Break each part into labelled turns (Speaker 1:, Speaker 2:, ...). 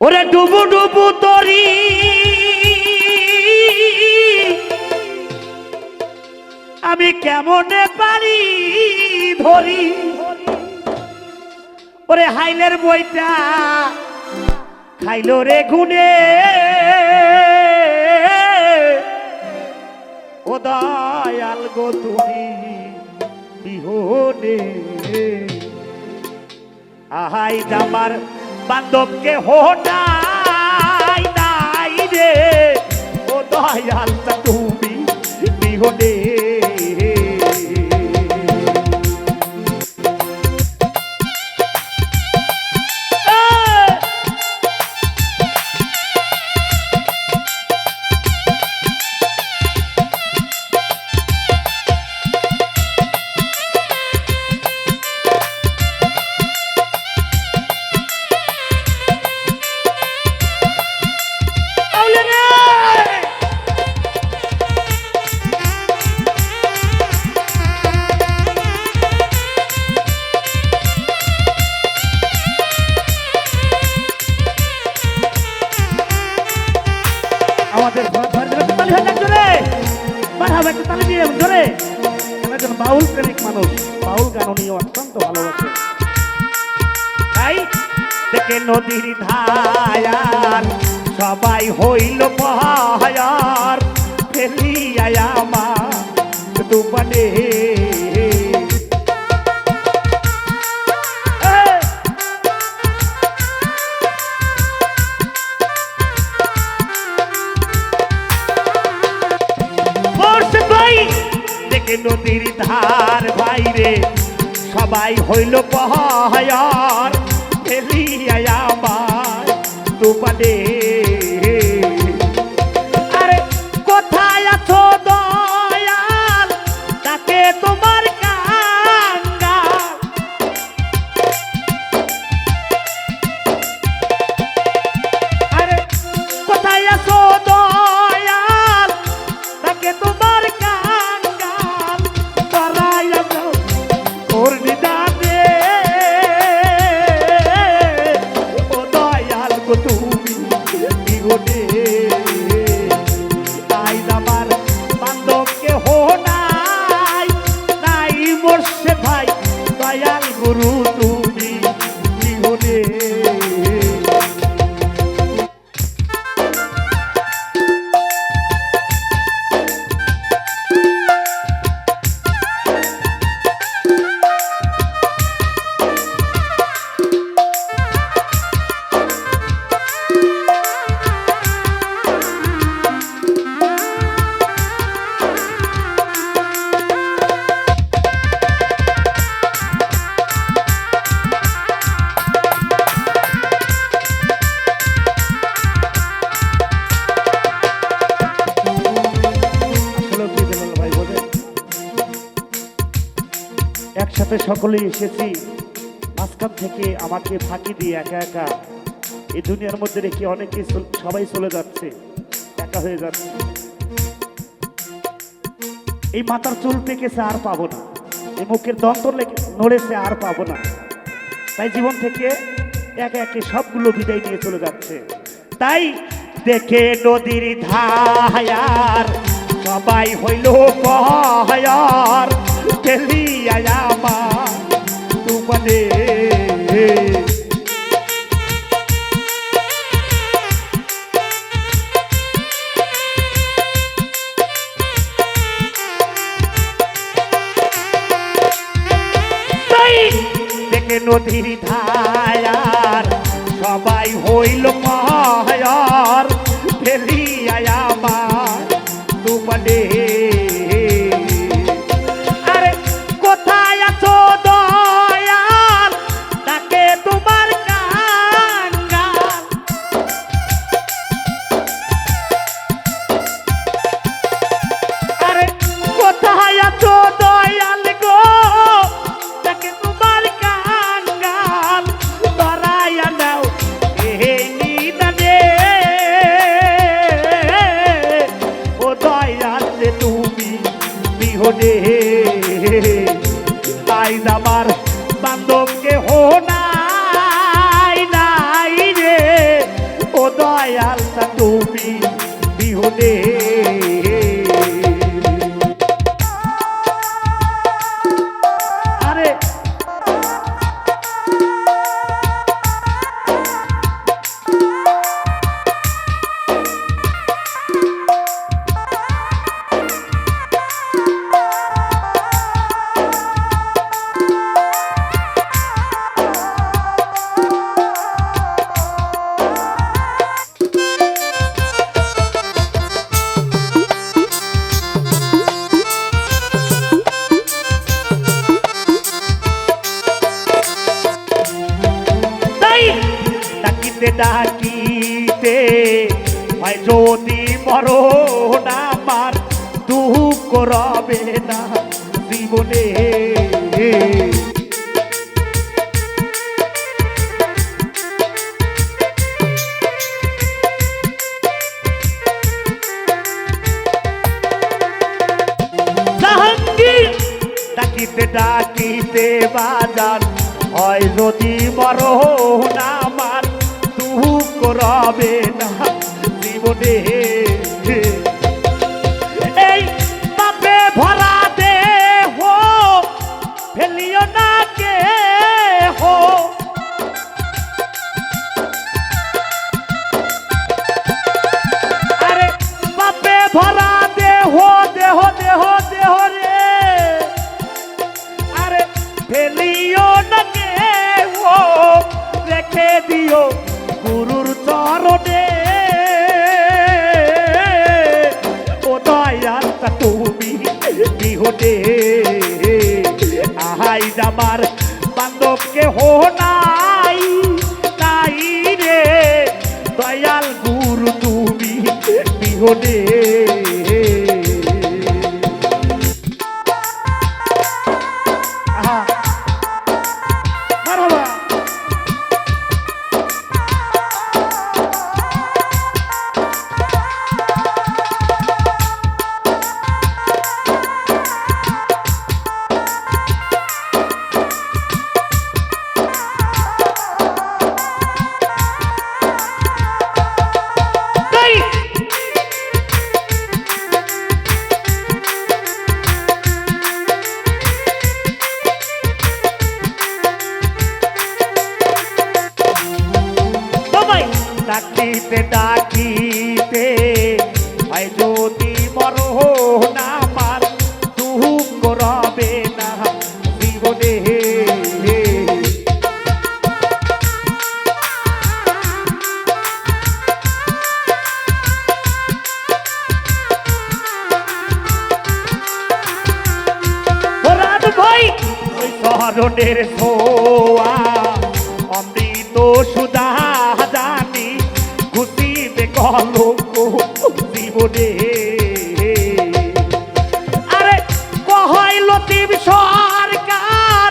Speaker 1: ওরে ডুবু ডুবু তরি আমি কেমনে পারি ধরি ওরে হাইলের বইটা খাইলো রে গুনে ও দয়াল গো তুমি বিহনে আহাই আমার বান্ধবকে হোটাই নাই রে ও দয়াল তুমি বিহনে বাউল প্রেমিক মানুষ বাউল গান নিয়ে অত্যন্ত ভালোবাসে তাই দেখে নদীর ধায়ার সবাই হইল পাহায়ার ফেলিয়া আমার দুপানে নদীর ধার ভাইরে সবাই হইল পাহায়ার ফেলিয়া আমার দুপানে আরে কোথায় আছো দয়াল তাকে তোমার কাঙ্গা আরে কোথায় আছো দয়াল তাকে তোমার গুরু তুমি জীবনে একসাথে সকলেই এসেছি মাঝখান থেকে আমাকে ফাঁকি দিয়ে একা একা এই দুনিয়ার মধ্যে রেখে অনেকে সবাই চলে যাচ্ছে একা হয়ে যাচ্ছে এই মাথার চুল পেকেছে আর পাবো না এই মুখের দন্ত নড়েছে আর পাবো না তাই জীবন থেকে একে একে সবগুলো বিদায় নিয়ে চলে যাচ্ছে তাই দেখে নদীর ধায়ার সবাই হইল পাহায়ার ফেলিয়া আমার দুপানে দেখে নদীর ধায়ার সবাই হইল পাহায়ার ফেলিয়া আমার দুপানে বিহনে আইজ আমার বান্ধবকে হো নাই নাই রে দয়ালটা তুমি বিহনে আরে ডাকিতে ডাকিতে হয় যদি মরণ আমার দুঃখ রবে না জীবনে জাহাঙ্গীর ডাকিতে ডাকিতে বাজার হয় যদি মরণ আমার দুঃখ রবে না জীবনে এই পাপে ভরা দেহ ফেলিও না কে হো আরে পাপে ভরা দেহ দেহ দেহ দেহ রে আরে ফেলিও না কে হো রেখে দিও গুরুর চরণে ও দয়ালটা তুমি বিহনে আহাই আমার বান্ধবকে হো নাই নাই রে দয়াল গুরু তুমি বিহনে ডাকিতে ডাকিতে হয় যদি মরণ আমার দুঃখ রবে না জীবনে রাত ভাই ওই শরণের ছোয়া অমৃত সুধা জানি খুশিতে কলঙ্ক জীবনে আরে কহয় লতিফ সরকার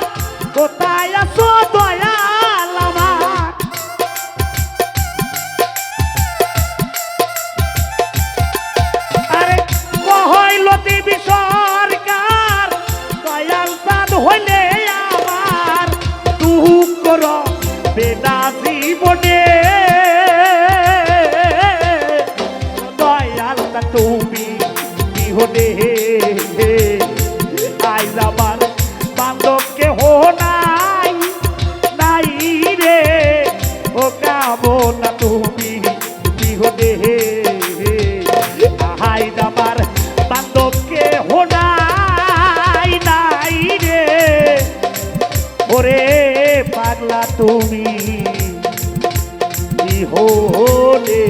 Speaker 1: কোথায় আছো দয়াল আমার আরে কহয় লতিফ সরকার দয়াল চাঁদ হইলে আমার দুঃখ রবে না জীবনে দয়ালটা তুমি বিহনে আইজ আমার বান্ধবকে হো নাই নাই রে ও কামনা তুমি বিহনে আইজ আমার বান্ধবকে হো নাই নাই রে ওরে পাগলা তুমি বিহনে